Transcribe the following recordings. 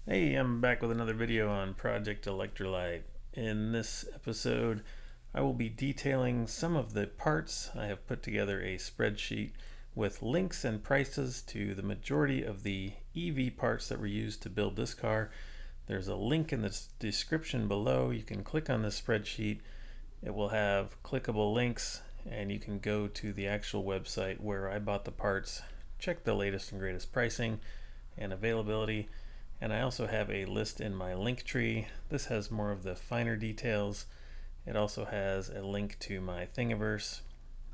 Hey, I'm back with another video on Project Electrolyte. In this episode, I will be detailing some of the parts. I have put together a spreadsheet with links and prices to the majority of the EV parts that were used to build this car. There's a link in the description below. You can click on this spreadsheet. It will have clickable links and you can go to the actual website where I bought the parts, check the latest and greatest pricing and availability. And I also have a list in my link tree. This has more of the finer details. It also has a link to my Thingiverse.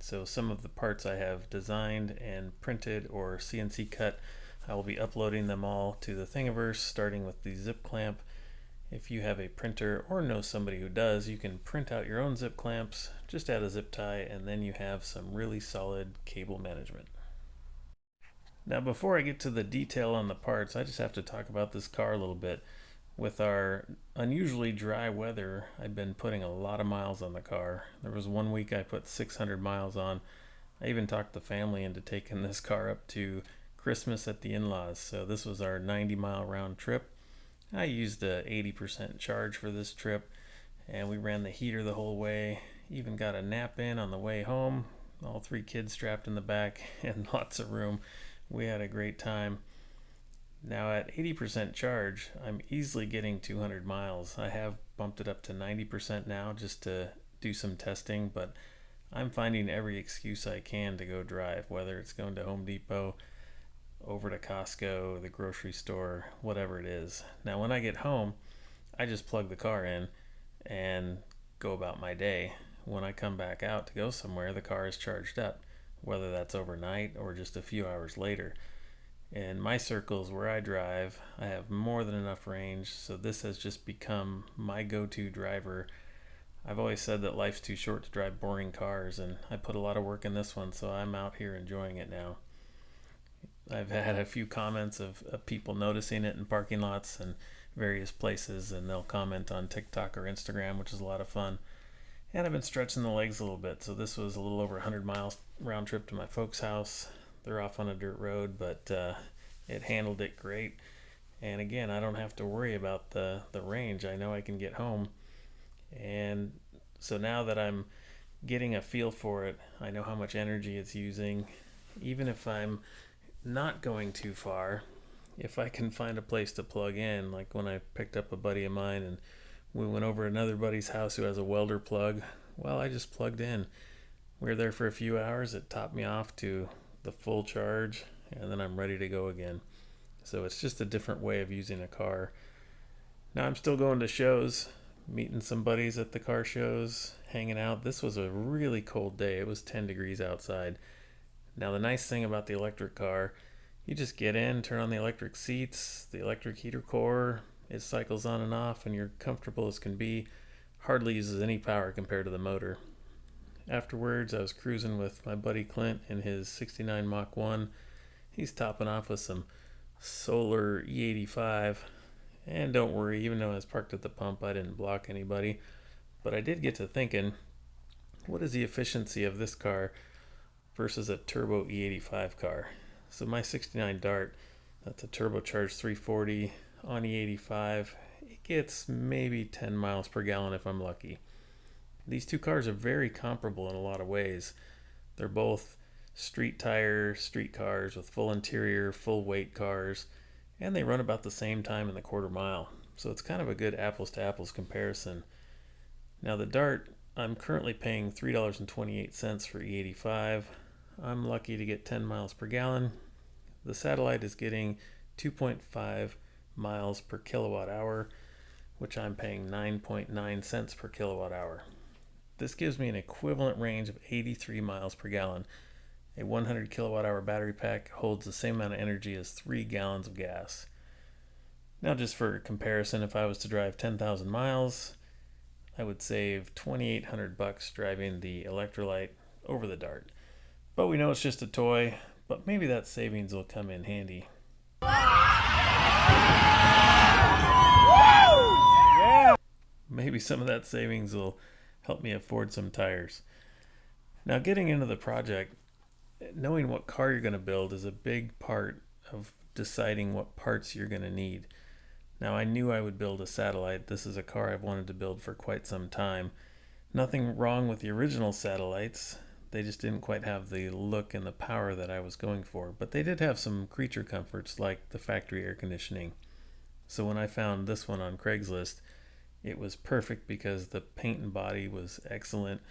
So some of the parts I have designed and printed or CNC cut, I will be uploading them all to the Thingiverse, starting with the zip clamp. If you have a printer or know somebody who does, you can print out your own zip clamps, just add a zip tie, and then you have some really solid cable management. Now before I get to the detail on the parts, I just have to talk about this car a little bit. With our unusually dry weather, I've been putting a lot of miles on the car. There was one week I put 600 miles on. I even talked the family into taking this car up to Christmas at the in-laws. So this was our 90-mile round trip. I used a 80% charge for this trip and we ran the heater the whole way. Even got a nap in on the way home. All three kids strapped in the back and lots of room. We had a great time. Now at 80% charge, I'm easily getting 200 miles. I have bumped it up to 90% now just to do some testing, but I'm finding every excuse I can to go drive, whether it's going to Home Depot, over to Costco, the grocery store, whatever it is. Now when I get home, I just plug the car in and go about my day. When I come back out to go somewhere, the car is charged up, whether that's overnight or just a few hours later. In my circles where I drive, I have more than enough range, so this has just become my go-to driver. I've always said that life's too short to drive boring cars, and I put a lot of work in this one, so I'm out here enjoying it now. I've had a few comments of people noticing it in parking lots and various places, and they'll comment on TikTok or Instagram, which is a lot of fun. And I've been stretching the legs a little bit, so this was a little over 100 miles round trip to my folks' house. They're off on a dirt road, but it handled it great. And again, I don't have to worry about the range. I know I can get home. And so now that I'm getting a feel for it, I know how much energy it's using. Even if I'm not going too far, if I can find a place to plug in, like when I picked up a buddy of mine and we went over to another buddy's house who has a welder plug, well, I just plugged in. We were there for a few hours. It topped me off to the full charge, and then I'm ready to go again. So it's just a different way of using a car. Now I'm still going to shows, meeting some buddies at the car shows, hanging out. This was a really cold day. It was 10 degrees outside. Now the nice thing about the electric car, you just get in, turn on the electric seats, the electric heater core, it cycles on and off, and you're comfortable as can be. Hardly uses any power compared to the motor. Afterwards, I was cruising with my buddy Clint in his 69 Mach 1. He's topping off with some solar E85. And don't worry, even though I was parked at the pump, I didn't block anybody. But I did get to thinking, what is the efficiency of this car versus a turbo E85 car? So my 69 Dart, that's a turbocharged 340 on E85. It gets maybe 10 miles per gallon if I'm lucky. These two cars are very comparable in a lot of ways. They're both street cars with full interior, full weight cars, and they run about the same time in the quarter mile. So it's kind of a good apples to apples comparison. Now the Dart, I'm currently paying $3.28 for E85. I'm lucky to get 10 miles per gallon. The Satellite is getting 2.5 miles per kilowatt hour, which I'm paying 9.9 cents per kilowatt hour. This gives me an equivalent range of 83 miles per gallon. A 100 kilowatt hour battery pack holds the same amount of energy as 3 gallons of gas. Now just for comparison, if I was to drive 10,000 miles, I would save $2,800 driving the Electrolyte over the Dart. But we know it's just a toy, but maybe that savings will come in handy. Maybe some of that savings will help me afford some tires. Now getting into the project, knowing what car you're going to build is a big part of deciding what parts you're going to need. Now I knew I would build a satellite. This is a car I've wanted to build for quite some time. Nothing wrong with the original satellites. They just didn't quite have the look and the power that I was going for. But they did have some creature comforts like the factory air conditioning. So when I found this one on Craigslist, it was perfect because the paint and body was excellent.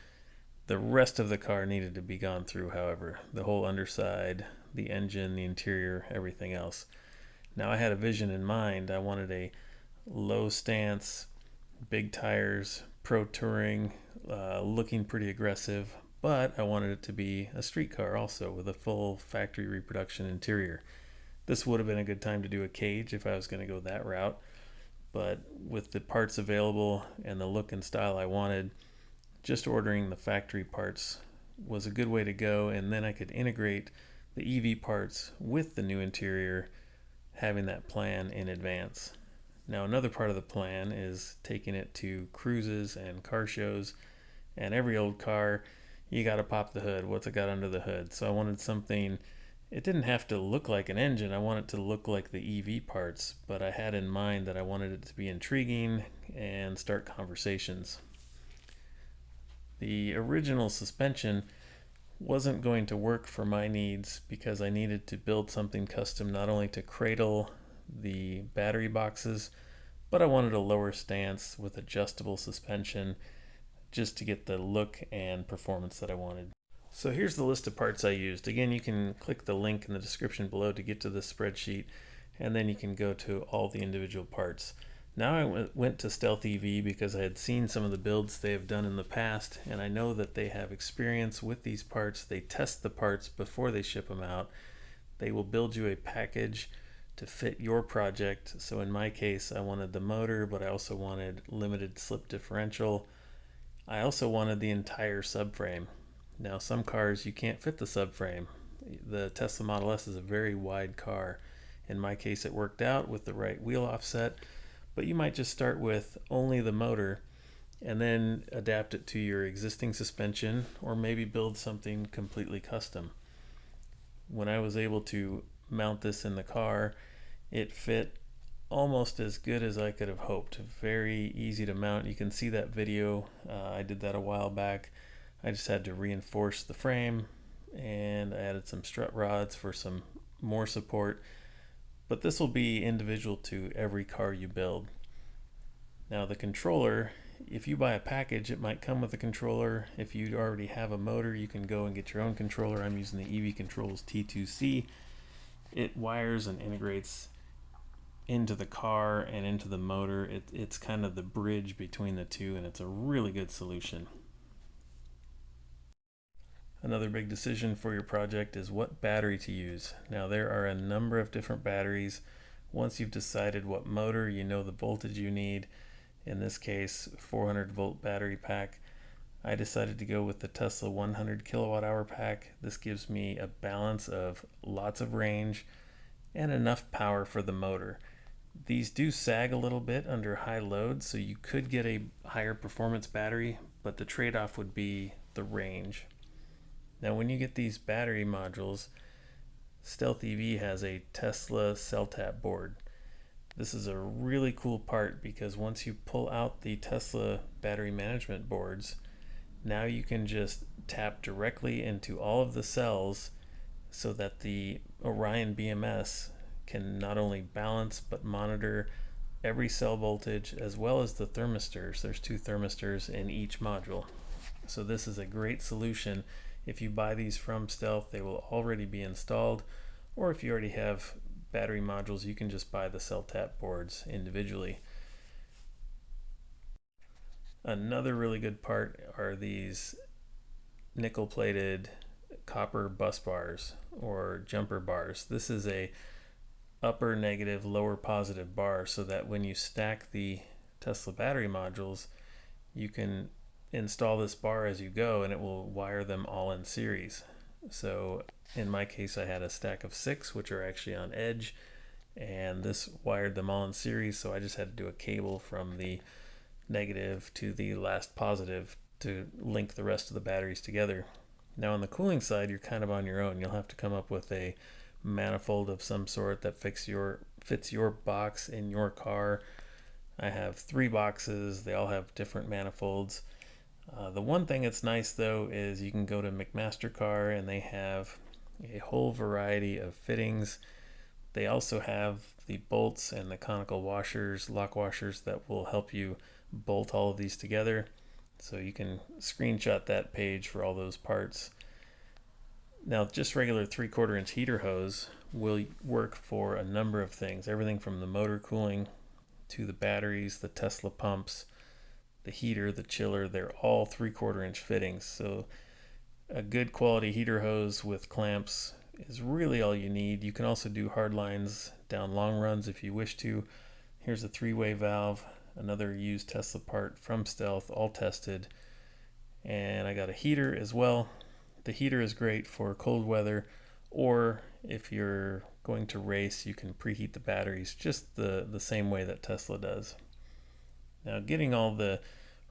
The rest of the car needed to be gone through, however. The whole underside, the engine, the interior, everything else. Now I had a vision in mind. I wanted a low stance, big tires, pro touring, looking pretty aggressive, but I wanted it to be a street car also with a full factory reproduction interior. This would have been a good time to do a cage if I was going to go that route, but with the parts available and the look and style I wanted, just ordering the factory parts was a good way to go, and then I could integrate the EV parts with the new interior, having that plan in advance. Now another part of the plan is taking it to cruises and car shows, and every old car, you got to pop the hood. What's it got under the hood? So I wanted something, it didn't have to look like an engine. I wanted it to look like the EV parts, but I had in mind that I wanted it to be intriguing and start conversations. The original suspension wasn't going to work for my needs because I needed to build something custom not only to cradle the battery boxes, but I wanted a lower stance with adjustable suspension just to get the look and performance that I wanted. So here's the list of parts I used. Again, you can click the link in the description below to get to this spreadsheet, and then you can go to all the individual parts. Now I went to Stealth EV because I had seen some of the builds they have done in the past, and I know that they have experience with these parts. They test the parts before they ship them out. They will build you a package to fit your project. So in my case, I wanted the motor, but I also wanted limited slip differential. I also wanted the entire subframe. Now some cars you can't fit the subframe. The Tesla Model S is a very wide car. In my case it worked out with the right wheel offset, but you might just start with only the motor and then adapt it to your existing suspension, or maybe build something completely custom. When I was able to mount this in the car, it fit almost as good as I could have hoped. Very easy to mount. You can see that video. I did that a while back. I just had to reinforce the frame, and I added some strut rods for some more support. But this will be individual to every car you build. Now the controller, if you buy a package, it might come with a controller. If you already have a motor, you can go and get your own controller. I'm using the EV Controls T2C. It wires and integrates into the car and into the motor. It's kind of the bridge between the two, and it's a really good solution. Another big decision for your project is what battery to use. Now there are a number of different batteries. Once you've decided what motor, you know the voltage you need. In this case, 400 volt battery pack. I decided to go with the Tesla 100 kilowatt hour pack. This gives me a balance of lots of range and enough power for the motor. These do sag a little bit under high load, so you could get a higher performance battery, but the trade-off would be the range. Now when you get these battery modules, Stealth EV has a Tesla cell tap board. This is a really cool part because once you pull out the Tesla battery management boards, now you can just tap directly into all of the cells so that the Orion BMS can not only balance but monitor every cell voltage as well as the thermistors. There's 2 thermistors in each module. So this is a great solution. If you buy these from Stealth, they will already be installed, or if you already have battery modules, you can just buy the cell tap boards individually. Another really good part are these nickel plated copper bus bars or jumper bars. This is a upper negative, lower positive bar, so that when you stack the Tesla battery modules, you can install this bar as you go and it will wire them all in series. So in my case I had a stack of 6 which are actually on edge, and this wired them all in series, so I just had to do a cable from the negative to the last positive to link the rest of the batteries together. Now on the cooling side, you're kind of on your own. You'll have to come up with a manifold of some sort that fits fits your box in your car. I have 3 boxes. They all have different manifolds. The one thing that's nice though is you can go to McMaster-Carr and they have a whole variety of fittings. They also have the bolts and the conical washers, lock washers, that will help you bolt all of these together. So you can screenshot that page for all those parts. Now, just regular 3/4 inch heater hose will work for a number of things, everything from the motor cooling to the batteries, the Tesla pumps, the heater, the chiller. They're all 3/4 inch fittings. So a good quality heater hose with clamps is really all you need. You can also do hard lines down long runs if you wish to. Here's a 3-way valve, another used Tesla part from Stealth, all tested. And I got a heater as well. The heater is great for cold weather, or if you're going to race, you can preheat the batteries just the same way that Tesla does. Now, getting all the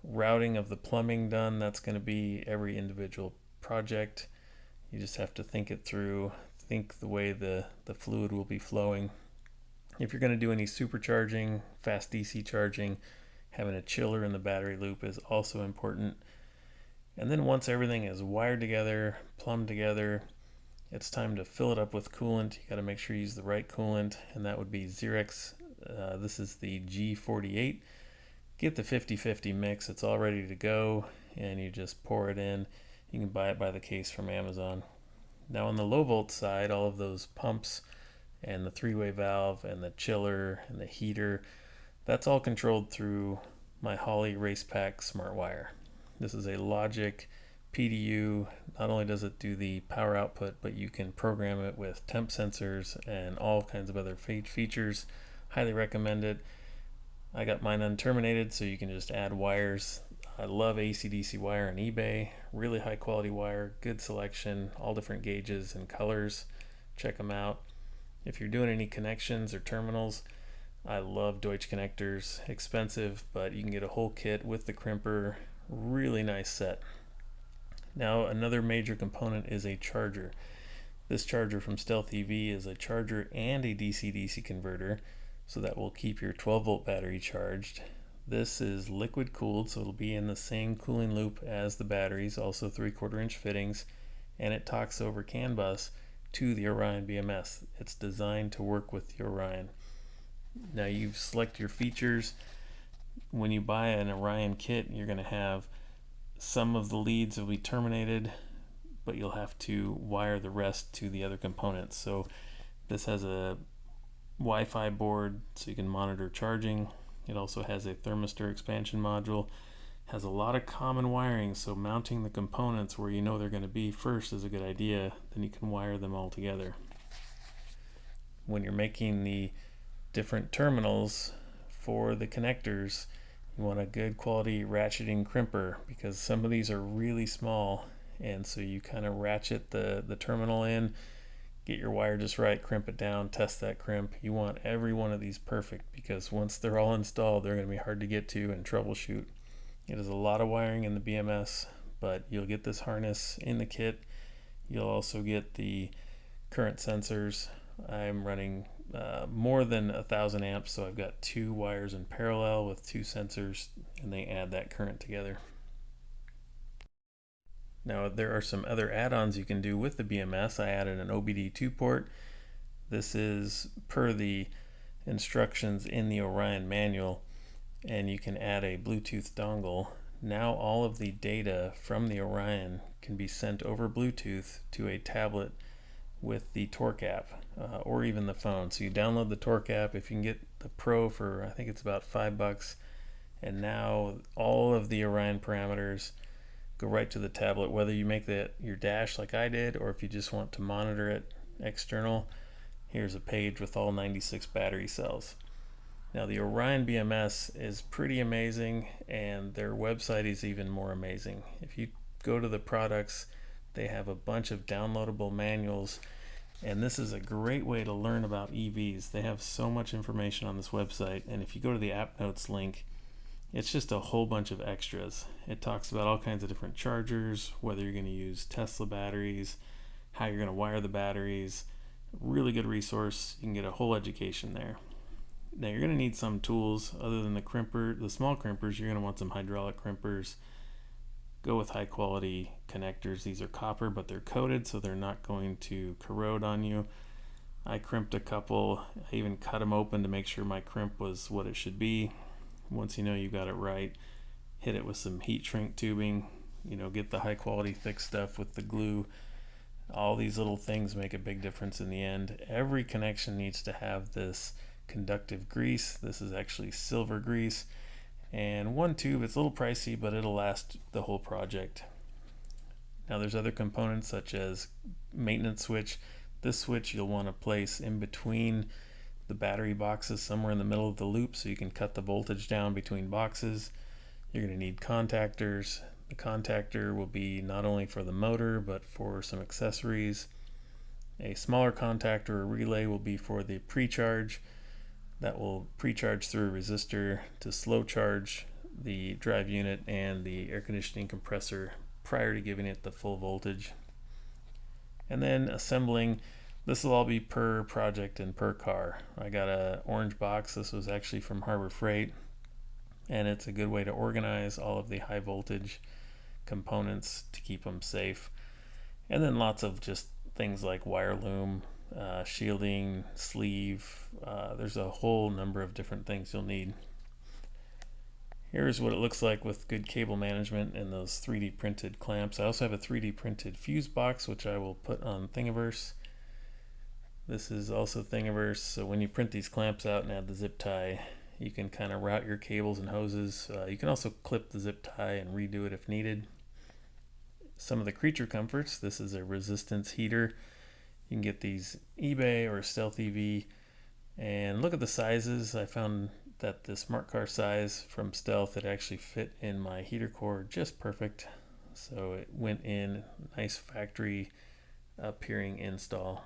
routing of the plumbing done, that's going to be every individual project. You just have to think it through, think the way the fluid will be flowing. If you're going to do any supercharging, fast DC charging, having a chiller in the battery loop is also important. And then once everything is wired together, plumbed together, it's time to fill it up with coolant. You got to make sure you use the right coolant, and that would be Xerox. This is the G48. Get the 50-50 mix. It's all ready to go, and you just pour it in. You can buy it by the case from Amazon. Now on the low volt side, all of those pumps and the 3-way valve and the chiller and the heater, that's all controlled through my Holley Race Pack Smart Wire. This is a Logic PDU. Not only does it do the power output, but you can program it with temp sensors and all kinds of other features. Highly recommend it. I got mine unterminated, so you can just add wires. I love AC/DC wire on eBay. Really high quality wire, good selection, all different gauges and colors. Check them out. If you're doing any connections or terminals, I love Deutsch connectors. Expensive, but you can get a whole kit with the crimper. Really nice set. Now, another major component is a charger. This charger from Stealth EV is a charger and a DC-DC converter, so that will keep your 12-volt battery charged. This is liquid cooled, so it'll be in the same cooling loop as the batteries, also 3/4 inch fittings, and it talks over CAN bus to the Orion BMS. It's designed to work with the Orion. Now, you select your features. When you buy an Orion kit, you're going to have some of the leads will be terminated, but you'll have to wire the rest to the other components. So this has a Wi-Fi board so you can monitor charging. It also has a thermistor expansion module. Has a lot of common wiring, so mounting the components where you know they're going to be first is a good idea. Then you can wire them all together. When you're making the different terminals for the connectors, you want a good quality ratcheting crimper, because some of these are really small, and so you kind of ratchet the terminal in, get your wire just right, crimp it down, test that crimp. You want every one of these perfect, because once they're all installed, they're going to be hard to get to and troubleshoot. It is a lot of wiring in the BMS, but you'll get this harness in the kit. You'll also get the current sensors. I'm running more than 1,000 amps, so I've got 2 wires in parallel with 2 sensors, and they add that current together. Now, there are some other add-ons you can do with the BMS. I added an OBD2 port. This is per the instructions in the Orion manual, and you can add a Bluetooth dongle. Now all of the data from the Orion can be sent over Bluetooth to a tablet with the Torque app, or even the phone. So you download the Torque app. If you can get the Pro for, I think it's about $5, and now all of the Orion parameters go right to the tablet, whether you make that your dash like I did, or if you just want to monitor it external. Here's a page with all 96 battery cells. Now, the Orion BMS is pretty amazing, and their website is even more amazing. If you go to the products, they have a bunch of downloadable manuals, and this is a great way to learn about EVs. They have so much information on this website, and if you go to the app notes link, it's just a whole bunch of extras. It talks about all kinds of different chargers, whether you're going to use Tesla batteries, how you're going to wire the batteries. Really good resource. You can get a whole education there. Now you're going to need some tools other than the crimper, the small crimpers. You're going to want some hydraulic crimpers. Go with high quality connectors. These are copper, but they're coated so they're not going to corrode on you. I crimped a couple. I even cut them open to make sure my crimp was what it should be. Once you know you got it right, hit it with some heat shrink tubing. Get the high quality thick stuff with the glue. All these little things make a big difference in the end. Every connection needs to have this conductive grease. This is actually silver grease. And one tube, it's a little pricey, but it'll last the whole project. Now there's other components such as maintenance switch. This switch you'll want to place in between the battery boxes, somewhere in the middle of the loop, so you can cut the voltage down between boxes. You're going to need contactors. The contactor will be not only for the motor but for some accessories. A smaller contactor or relay will be for the pre-charge. That will pre-charge through a resistor to slow charge the drive unit and the air conditioning compressor prior to giving it the full voltage. And then assembling, this will all be per project and per car. I got an orange box. This was actually from Harbor Freight, and it's a good way to organize all of the high voltage components to keep them safe. And then lots of just things like wire loom, shielding, sleeve. There's a whole number of different things you'll need. Here's what it looks like with good cable management and those 3D printed clamps. I also have a 3D printed fuse box, which I will put on Thingiverse. This is also Thingiverse, so when you print these clamps out and add the zip tie, you can kind of route your cables and hoses. You can also clip the zip tie and redo it if needed. Some of the creature comforts. This is a resistance heater. You can get these eBay or Stealth EV, and look at the sizes. I found that the smart car size from Stealth, it actually fit in my heater core just perfect. So it went in, nice factory appearing install.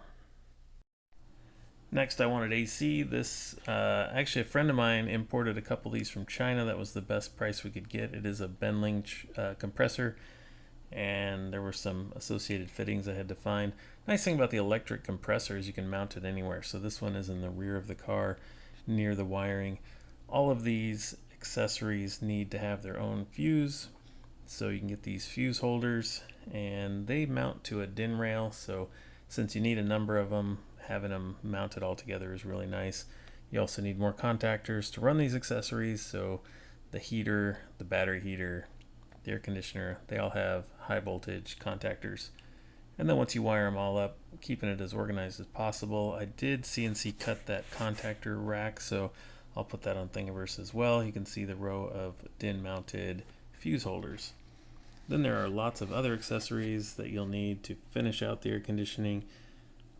Next I wanted AC. This actually a friend of mine imported a couple of these from China. That was the best price we could get. It is a Benling compressor, and there were some associated fittings I had to find. Nice thing about the electric compressor is you can mount it anywhere. So this one is in the rear of the car near the wiring. All of these accessories need to have their own fuse, so you can get these fuse holders, and they mount to a DIN rail. So since you need a number of them, having them mounted all together is really nice. You also need more contactors to run these accessories. So the heater, the battery heater, the air conditioner, they all have high voltage contactors. And then once you wire them all up, keeping it as organized as possible. I did CNC cut that contactor rack, so I'll put that on Thingiverse as well. You can see the row of DIN mounted fuse holders. Then there are lots of other accessories that you'll need to finish out the air conditioning,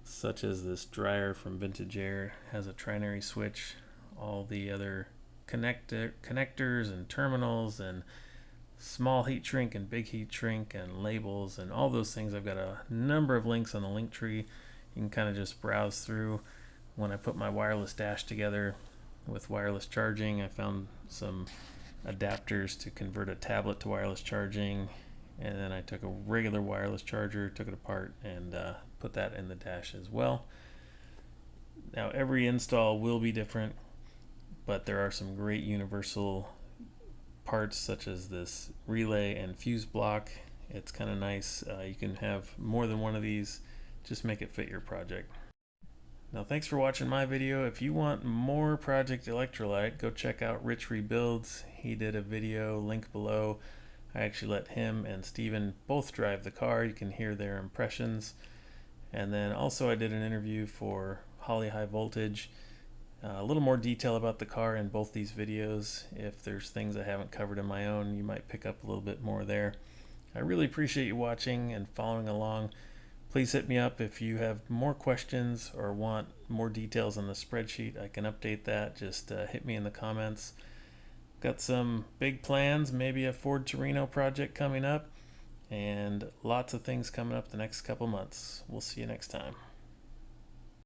such as this dryer from Vintage Air. Has a trinary switch, all the other connectors and terminals and small heat shrink and big heat shrink and labels and all those things. I've got a number of links on the link tree. You can kind of just browse through. When I put my wireless dash together with wireless charging, I found some adapters to convert a tablet to wireless charging, and then I took a regular wireless charger, took it apart, and put that in the dash as well. Now every install will be different, but there are some great universal parts such as this relay and fuse block. It's kind of nice. You can have more than one of these. Just make it fit your project. Now thanks for watching my video. If you want more Project Electrollite, go check out Rich Rebuilds. He did a video, link below. I actually let him and Steven both drive the car. You can hear their impressions. And then also I did an interview for Holley High Voltage. A little more detail about the car in both these videos. If there's things I haven't covered in my own, you might pick up a little bit more there. I really appreciate you watching and following along. Please hit me up if you have more questions or want more details on the spreadsheet. I can update that. Just hit me in the comments. Got some big plans, maybe a Ford Torino project coming up, and lots of things coming up the next couple months. We'll see you next time.